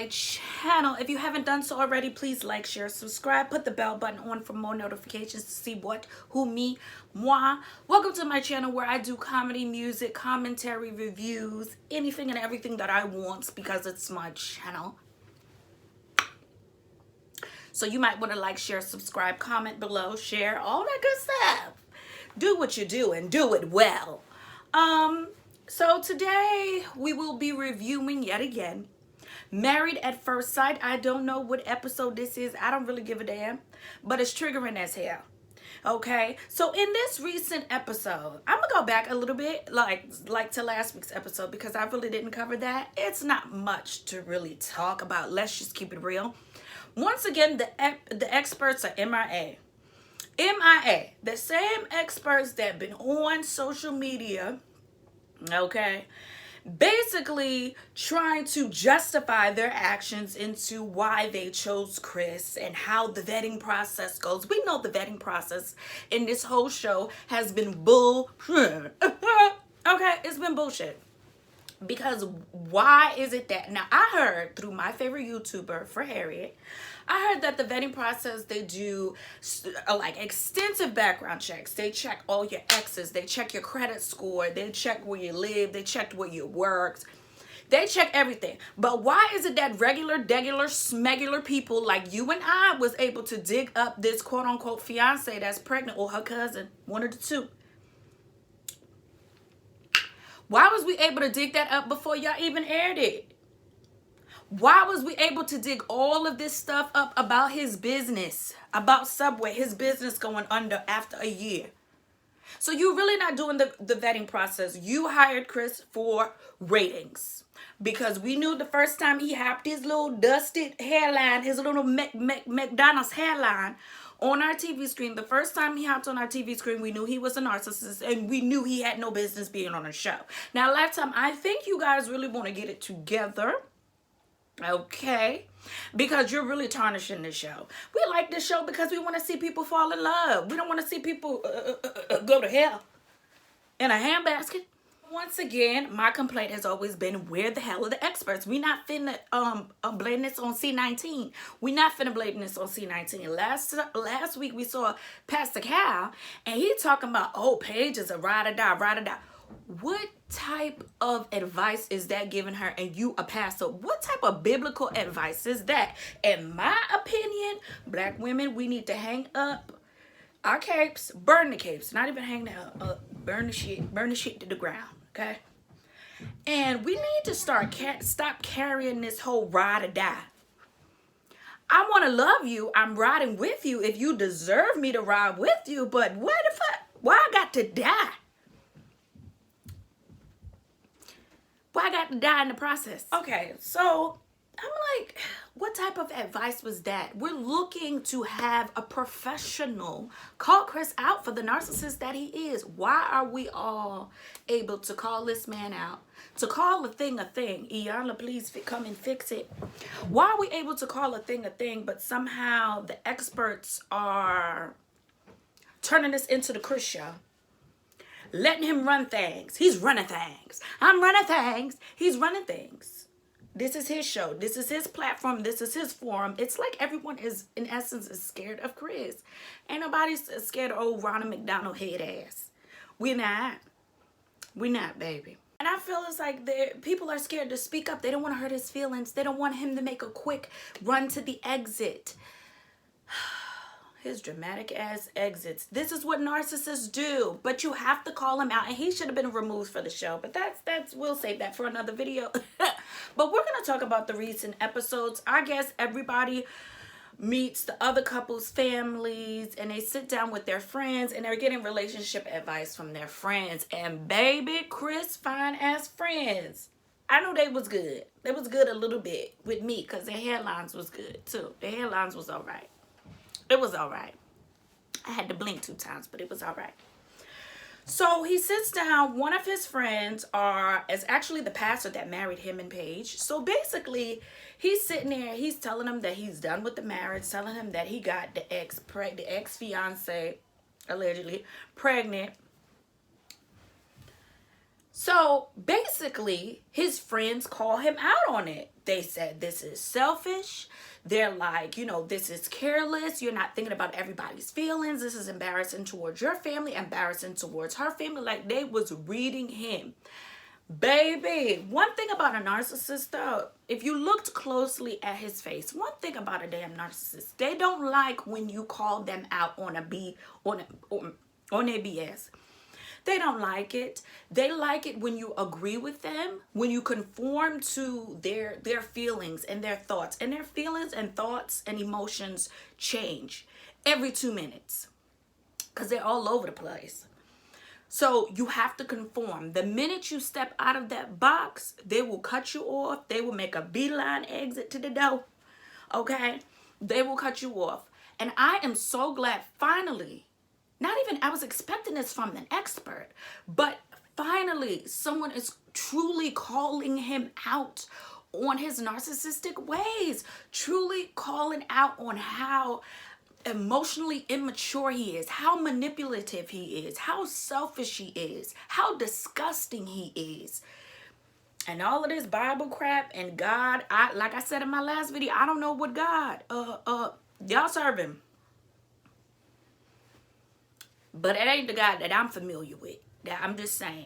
my channel. If you haven't done so already, please like, share, subscribe, put the bell button on for more notifications to see what, who, me, moi. Welcome to my channel where I do comedy, music, commentary, reviews, anything and everything that I want because it's my channel. So you might want to like, share, subscribe, comment below, share, all that good stuff. Do what you do and do it well. So today we will be reviewing yet again Married at First Sight. I don't know what episode this is. I don't really give a damn, but it's triggering as hell. Okay, so in this recent episode, I'm gonna go back a little bit like to last week's episode because I really didn't cover that. It's not much to really talk about. Let's just keep it real. Once again, the experts are MIA. MIA, the same experts that been on social media, okay, basically trying to justify their actions into why they chose Chris and how the vetting process goes. We know the vetting process in this whole show has been bullshit. Okay, it's been bullshit. Because why is it that now I heard through my favorite YouTuber for Harriet, I heard that the vetting process, they do like extensive background checks. They check all your exes, they check your credit score, they check where you live, they checked where you worked, they check everything. But why is it that regular, smegular people like you and I was able to dig up this quote unquote fiance that's pregnant or her cousin, one of the two? Why was we able to dig that up before y'all even aired it? Why was we able to dig all of this stuff up about his business, about Subway, his business going under after a year? So you're really not doing the vetting process. You hired Chris for ratings because we knew the first time he hopped his little dusted hairline, his little McDonald's hairline on our TV screen. The first time he hopped on our TV screen, we knew he was a narcissist and we knew he had no business being on a show. Now, Lifetime, I think you guys really want to get it together. Okay, because you're really tarnishing this show. We like this show because we want to see people fall in love. We don't want to see people go to hell in a handbasket. Once again, my complaint has always been, where the hell are the experts? We not finna blame this on C19. We not finna blame this on C19. Last week we saw Pastor Cal and he talking about, oh, Paige is a ride or die, ride or die. What type of advice is that giving her, and you a pastor? What type of biblical advice is that? In my opinion, black women, we need to hang up our capes, burn the capes, not even hang them up, burn the shit to the ground, okay? And we need to stop carrying this whole ride or die. I want to love you. I'm riding with you if you deserve me to ride with you, but what if why I got to die? Why I got to die in the process? Okay, so I'm like, what type of advice was that? We're looking to have a professional call Chris out for the narcissist that he is. Why are we all able to call this man out? To call a thing a thing. Iyanla, please come and fix it. Why are we able to call a thing, but somehow the experts are turning this into the Chris show? Letting him run things. He's running things. I'm running things. He's running things. This is his show. This is his platform. This is his forum. It's like everyone is, in essence, is scared of Chris. Ain't nobody's scared of old Ronald McDonald head ass. We're not. We're not, baby. And I feel it's like people are scared to speak up. They don't want to hurt his feelings. They don't want him to make a quick run to the exit. His dramatic ass exits. This is what narcissists do, but you have to call him out, and he should have been removed for the show, but that's we'll save that for another video. But we're going to talk about the recent episodes. I guess everybody meets the other couple's families and they sit down with their friends and they're getting relationship advice from their friends. And baby, Chris fine ass friends, I know they was good. They was good a little bit with me because their hairlines was good too. Their hairlines was all right. It was all right. I had to blink 2 times, but it was all right. So he sits down. One of his friends is actually the pastor that married him and Paige. So basically, he's sitting there. He's telling him that he's done with the marriage, telling him that he got the ex-fiance allegedly pregnant. So basically, his friends call him out on it. They said, this is selfish. They're like, this is careless. You're not thinking about everybody's feelings. This is embarrassing towards your family, embarrassing towards her family. Like, they was reading him. Baby, one thing about a narcissist, though, if you looked closely at his face, one thing about a damn narcissist, they don't like when you call them out on their BS. They don't like it. They like it when you agree with them, when you conform to their feelings and their thoughts. And their feelings and thoughts and emotions change every 2 minutes because they're all over the place. So you have to conform. The minute you step out of that box, they will cut you off. They will make a beeline exit to the door. Okay? They will cut you off. And I am so glad finally, I was expecting this from an expert, but finally someone is truly calling him out on his narcissistic ways, truly calling out on how emotionally immature he is, how manipulative he is, how selfish he is, how disgusting he is. And all of this Bible crap and God, like I said in my last video, I don't know what God y'all serve him. But it ain't the God that I'm familiar with. I'm just saying.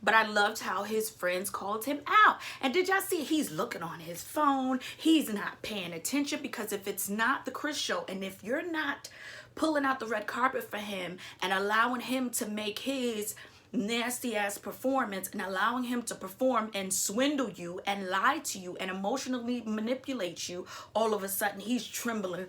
But I loved how his friends called him out. And did y'all see he's looking on his phone? He's not paying attention, because if it's not the Chris show, and if you're not pulling out the red carpet for him and allowing him to make his nasty ass performance and allowing him to perform and swindle you and lie to you and emotionally manipulate you, all of a sudden he's trembling.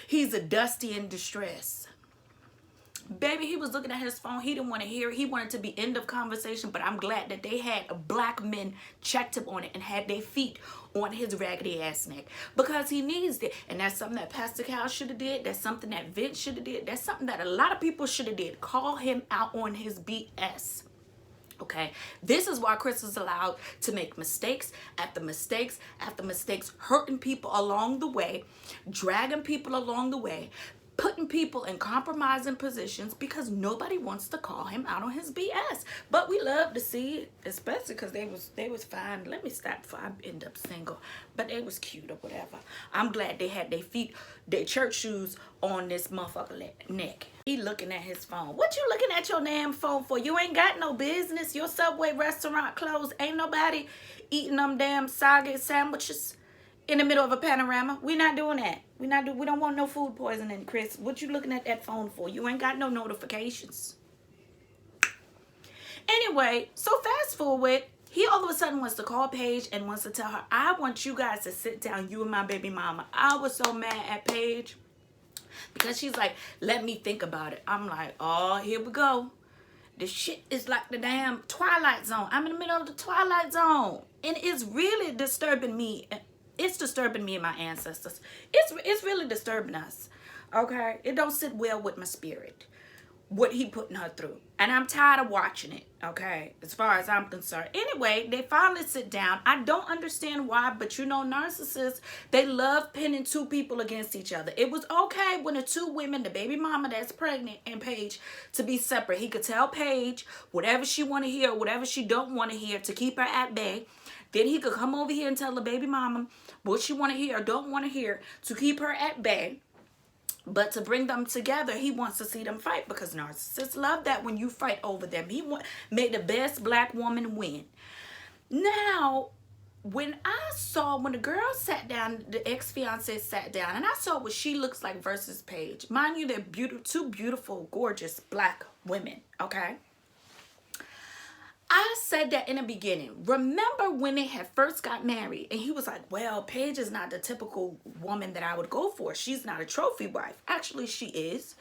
He's a dusty in distress. Baby, he was looking at his phone. He didn't want to hear. He wanted to be end of conversation, but I'm glad that they had black men checked him on it and had their feet on his raggedy ass neck, because he needs it. And that's something that Pastor Cal should have did. That's something that Vince should have did. That's something that a lot of people should have did. Call him out on his BS. Okay, this is why Chris is allowed to make mistakes after mistakes after mistakes, hurting people along the way, dragging people along the way, putting people in compromising positions, because nobody wants to call him out on his BS. But we love to see it, especially because they was fine. Let me stop before I end up single. But they was cute or whatever. I'm glad they had their feet, their church shoes on this motherfucker neck. He looking at his phone. What you looking at your damn phone for? You ain't got no business. Your Subway restaurant closed. Ain't nobody eating them damn soggy sandwiches in the middle of a panorama. We not doing that. We don't want no food poisoning, Chris. What you looking at that phone for? You ain't got no notifications. Anyway, so fast forward, he all of a sudden wants to call Paige and wants to tell her, I want you guys to sit down, you and my baby mama. I was so mad at Paige because she's like, let me think about it. I'm like, oh, here we go. The shit is like the damn Twilight Zone. I'm in the middle of the Twilight Zone. And it's really disturbing me. It's disturbing me and my ancestors. It's really disturbing us. Okay? It don't sit well with my spirit, what he putting her through. And I'm tired of watching it, okay, as far as I'm concerned. Anyway, they finally sit down. I don't understand why, but narcissists, they love pinning two people against each other. It was okay when the two women, the baby mama that's pregnant and Paige, to be separate. He could tell Paige whatever she want to hear, whatever she don't want to hear, to keep her at bay. Then he could come over here and tell the baby mama what she want to hear or don't want to hear, to keep her at bay. But to bring them together, he wants to see them fight, because narcissists love that when you fight over them. He made the best black woman win. Now, when the girl sat down, the ex-fiance sat down, and I saw what she looks like versus Paige. Mind you, they're two beautiful, gorgeous black women, okay? I said that in the beginning. Remember when they had first got married and he was like, well, Paige is not the typical woman that I would go for. She's not a trophy wife. Actually, she is.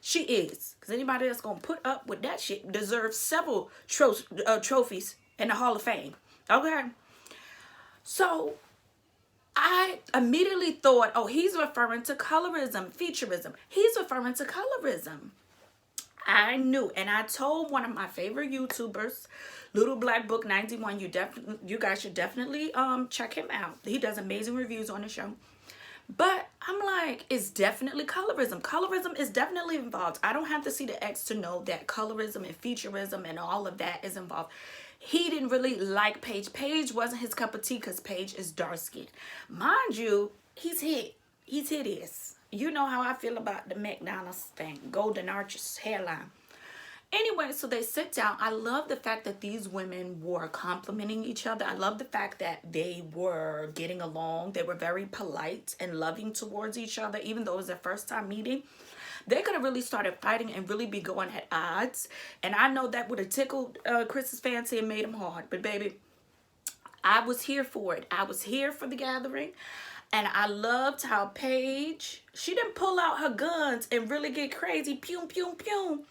She is. Because anybody that's going to put up with that shit deserves several trophies in the Hall of Fame. Okay? So I immediately thought, oh, he's referring to colorism, featureism. He's referring to colorism. I knew, and I told one of my favorite YouTubers, Little Black Book 91, you guys should definitely check him out. He does amazing reviews on the show. But I'm like, it's definitely colorism. Colorism is definitely involved. I don't have to see the ex to know that colorism and featureism and all of that is involved. He didn't really like Paige. Paige wasn't his cup of tea because Paige is dark skinned. Mind you, he's hideous. You know how I feel about the McDonald's thing. Golden arches, hairline. Anyway, so they sit down. I love the fact that these women were complimenting each other. I love the fact that they were getting along. They were very polite and loving towards each other, even though it was their first time meeting. They could have really started fighting and really be going at odds. And I know that would have tickled Chris's fancy and made him hard. But baby, I was here for it. I was here for the gathering. And I loved how Paige, she didn't pull out her guns and really get crazy. Pew, pew, pew.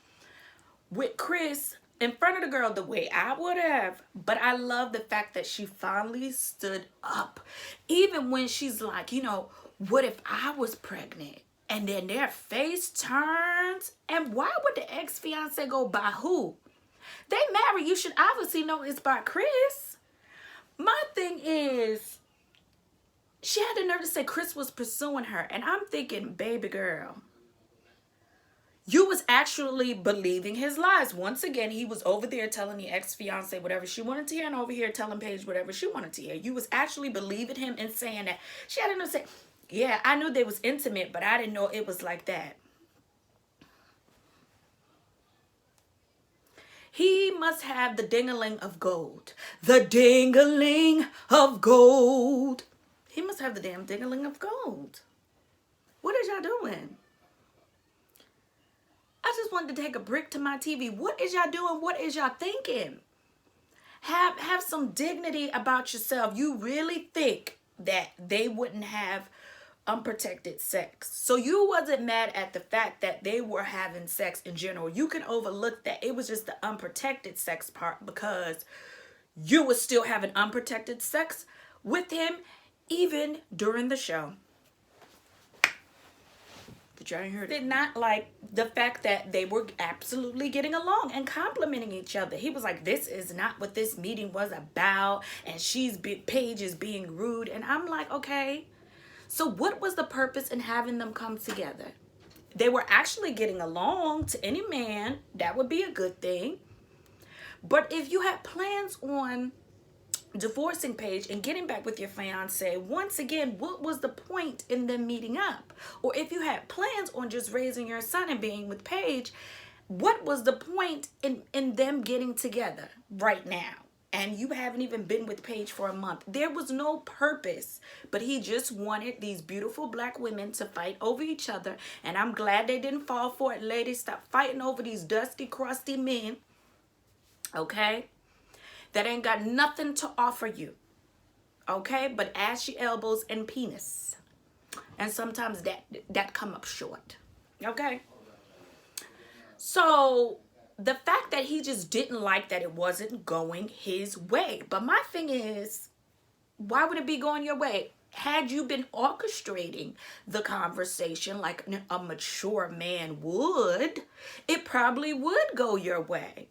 With Chris in front of the girl the way I would have. But I love the fact that she finally stood up. Even when she's like, you know, what if I was pregnant? And then their face turns. And why would the ex-fiance go by who? They married. You should obviously know it's by Chris. My thing is, she had the nerve to say Chris was pursuing her. And I'm thinking, baby girl, you was actually believing his lies. Once again, he was over there telling the ex-fiance whatever she wanted to hear and over here telling Paige whatever she wanted to hear. You was actually believing him and saying that. She had to say, yeah, I knew they was intimate, but I didn't know it was like that. He must have the ding-a-ling of gold. The ding-a-ling of gold. He must have the damn ding-a-ling of gold. What is y'all doing? I just wanted to take a brick to my TV. What is y'all doing? What is y'all thinking? Have some dignity about yourself. You really think that they wouldn't have unprotected sex? So you wasn't mad at the fact that they were having sex in general. You can overlook that. It was just the unprotected sex part because you were still having unprotected sex with him even during the show. Did not like the fact that they were absolutely getting along and complimenting each other. He was like, this is not what this meeting was about, and Paige is being rude. And I'm like, okay, so what was the purpose in having them come together? They were actually getting along. To any man, that would be a good thing. But if you had plans on divorcing Paige and getting back with your fiance, once again, what was the point in them meeting up? Or if you had plans on just raising your son and being with Paige, what was the point in them getting together right now? And you haven't even been with Paige for a month. There was no purpose, but he just wanted these beautiful black women to fight over each other. And I'm glad they didn't fall for it. Ladies, stop fighting over these dusty, crusty men. Okay? That ain't got nothing to offer you, okay? But ashy elbows and penis. And sometimes that come up short, okay? So the fact that he just didn't like that it wasn't going his way. But my thing is, why would it be going your way? Had you been orchestrating the conversation like a mature man would, it probably would go your way.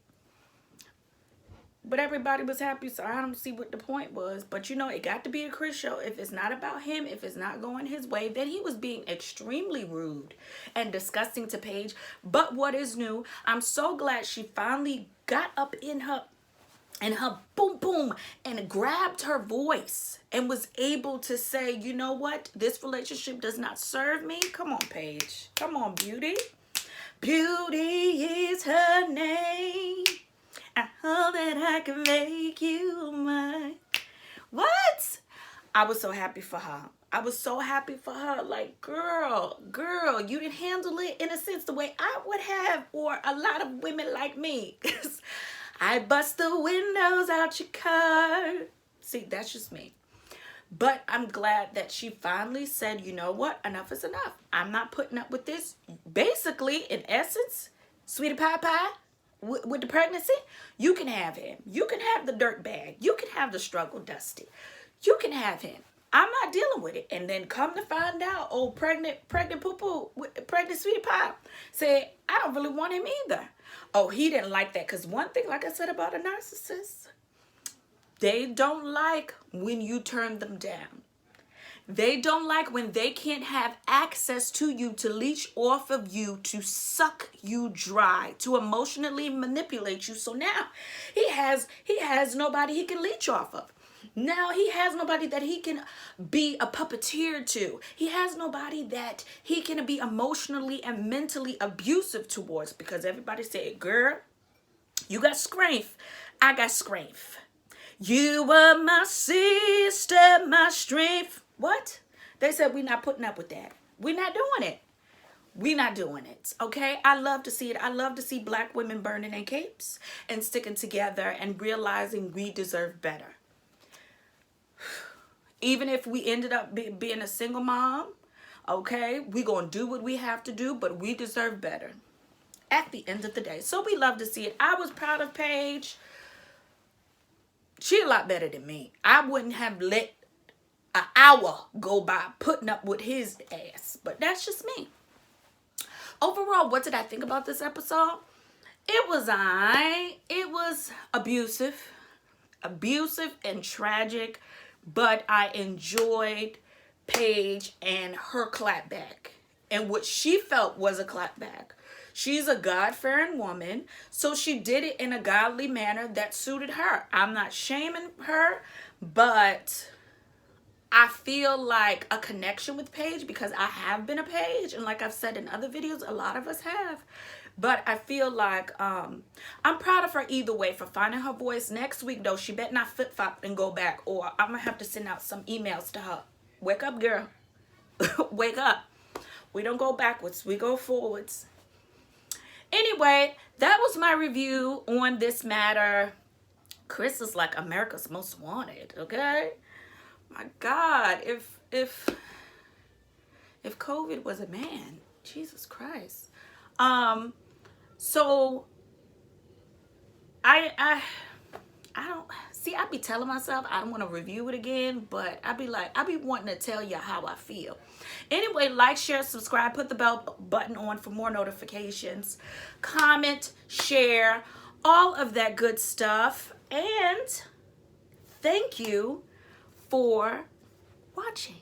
But everybody was happy, so I don't see what the point was. But, you know, it got to be a Chris show. If it's not about him, if it's not going his way, then he was being extremely rude and disgusting to Paige. But what is new, I'm so glad she finally got up in her boom boom and grabbed her voice and was able to say, you know what? This relationship does not serve me. Come on, Paige. Come on, Beauty. Beauty is her name. I hope that I can make you mine. What? I was so happy for her. I was so happy for her. Like, girl, you didn't handle it in a sense the way I would have, or a lot of women like me. I bust the windows out your car. See, that's just me. But I'm glad that she finally said, you know what? Enough is enough. I'm not putting up with this. Basically, in essence, sweetie pie, with the pregnancy, you can have him. You can have the dirt bag. You can have the struggle dusty. You can have him. I'm not dealing with it. And then come to find out, oh, pregnant poo-poo, pregnant sweetie pie, say, I don't really want him either. Oh, he didn't like that. Because one thing, like I said about a narcissist, they don't like when you turn them down. They don't like when they can't have access to you to leech off of you, to suck you dry, to emotionally manipulate you. So now he has nobody he can leech off of. Now he has nobody that he can be a puppeteer to. He has nobody that he can be emotionally and mentally abusive towards, because everybody said, girl, you got strength, I got strength. You were my sister, my strength. What? They said we're not putting up with that. We're not doing it. We're not doing it, okay? I love to see it. I love to see black women burning their capes and sticking together and realizing we deserve better. Even if we ended up being a single mom, okay, we're going to do what we have to do, but we deserve better at the end of the day. So we love to see it. I was proud of Paige. She a lot better than me. I wouldn't have let an hour go by putting up with his ass, but that's just me. Overall, what did I think about this episode? It was abusive and tragic, but I enjoyed Paige and her clapback and what she felt was a clapback. She's a God-fearing woman, so she did it in a godly manner that suited her. I'm not shaming her, but I feel like a connection with Paige because I have been a Paige, and like I've said in other videos, a lot of us have. But I feel like I'm proud of her either way for finding her voice. Next week, though, she better not flip-flop and go back, or I'm going to have to send out some emails to her. Wake up, girl. Wake up. We don't go backwards. We go forwards. Anyway, that was my review on this matter. Chris is like America's Most Wanted, okay? My God, if COVID was a man, Jesus Christ. So I don't see, I be telling myself I don't want to review it again, but I be wanting to tell you how I feel. Anyway, like, share, subscribe, put the bell button on for more notifications, comment, share, all of that good stuff, and thank you for watching.